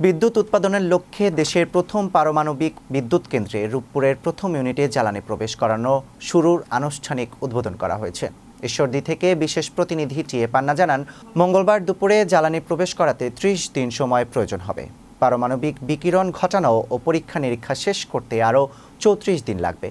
বিদ্যুৎ উৎপাদনের লক্ষ্যে দেশের প্রথম পারমাণবিক বিদ্যুৎ কেন্দ্রে রূপপুরের প্রথম ইউনিটে জ্বালানি প্রবেশ করানো শুরুর আনুষ্ঠানিক উদ্বোধন করা হয়েছে। ঈশ্বরদী থেকে বিশেষ প্রতিনিধি টিএ পান্না জানান, মঙ্গলবার দুপুরে জ্বালানি প্রবেশ করাতে ৩০ দিন সময় প্রয়োজন হবে। পারমাণবিক বিকিরণ ঘটানো ও পরীক্ষা নিরীক্ষা শেষ করতে আরও ৩৪ দিন লাগবে।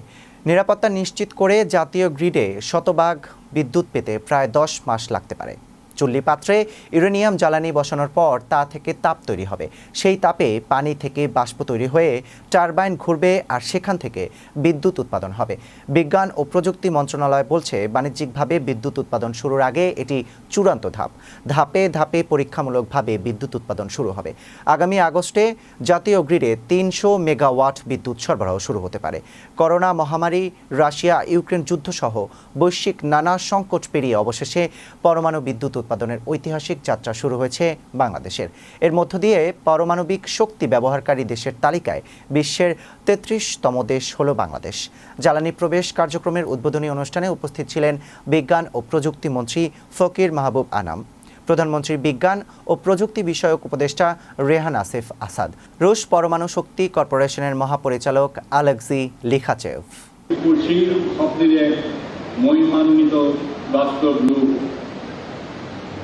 নিরাপত্তা নিশ্চিত করে জাতীয় গ্রিডে শতভাগ বিদ্যুৎ পেতে প্রায় ১০ মাস লাগতে পারে। চুল্লি পাত্রে ইউরেনিয়াম জ্বালানি বসানোর পর তা থেকে তাপ তৈরি হবে। সেই তাপে পানি থেকে বাষ্প তৈরি হয়ে টারবাইন ঘুরবে আর সেখান থেকে বিদ্যুৎ উৎপাদন হবে। বিজ্ঞান ও প্রযুক্তি মন্ত্রণালয় বলছে, বাণিজ্যিকভাবে বিদ্যুৎ উৎপাদন শুরুর আগে এটি চূড়ান্ত ধাপ। ধাপে ধাপে পরীক্ষামূলকভাবে বিদ্যুৎ উৎপাদন শুরু হবে। আগামী আগস্টে জাতীয় গ্রিডে ৩০০ মেগাওয়াট বিদ্যুৎ সরবরাহ শুরু হতে পারে। করোনা মহামারী, রাশিয়া ইউক্রেন যুদ্ধসহ বৈশ্বিক নানা সংকট পেরিয়ে অবশেষে পরমাণু বিদ্যুৎ উৎপাদনের ঐতিহাসিক যাত্রা শুরু হয়েছে বাংলাদেশের। এর মধ্য দিয়ে পারমাণবিক শক্তি ব্যবহারকারী দেশের তালিকায় বিশ্বের ৩৩তম দেশ হল বাংলাদেশ। জ্বালানি প্রবেশ কার্যক্রমের উদ্বোধনী অনুষ্ঠানে উপস্থিত ছিলেন বিজ্ঞান ও প্রযুক্তি মন্ত্রী ফকির মাহবুব আনাম, প্রধানমন্ত্রীর বিজ্ঞান ও প্রযুক্তি বিষয়ক উপদেষ্টা রেহান আসিফ আসাদ, রুশ পরমাণু শক্তি কর্পোরেশনের মহাপরিচালক আলেক্সি লিখাচেভ।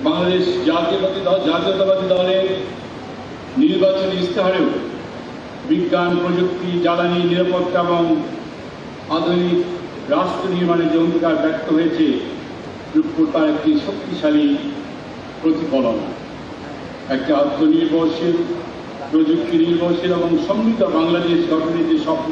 বাংলাদেশ জাতীয়তাবাদী দলের নির্বাচনী ইস্তেহারেও বিজ্ঞান, প্রযুক্তি, জ্বালানি, নিরাপত্তা এবং আধুনিক রাষ্ট্র নির্মাণের যে অঙ্গীকার ব্যক্ত হয়েছে, রূপপুর তার একটি শক্তিশালী প্রতিফলন। একটি আত্মনির্ভরশীল, প্রযুক্তি নির্ভরশীল এবং সমৃদ্ধ বাংলাদেশ গঠনের যে স্বপ্ন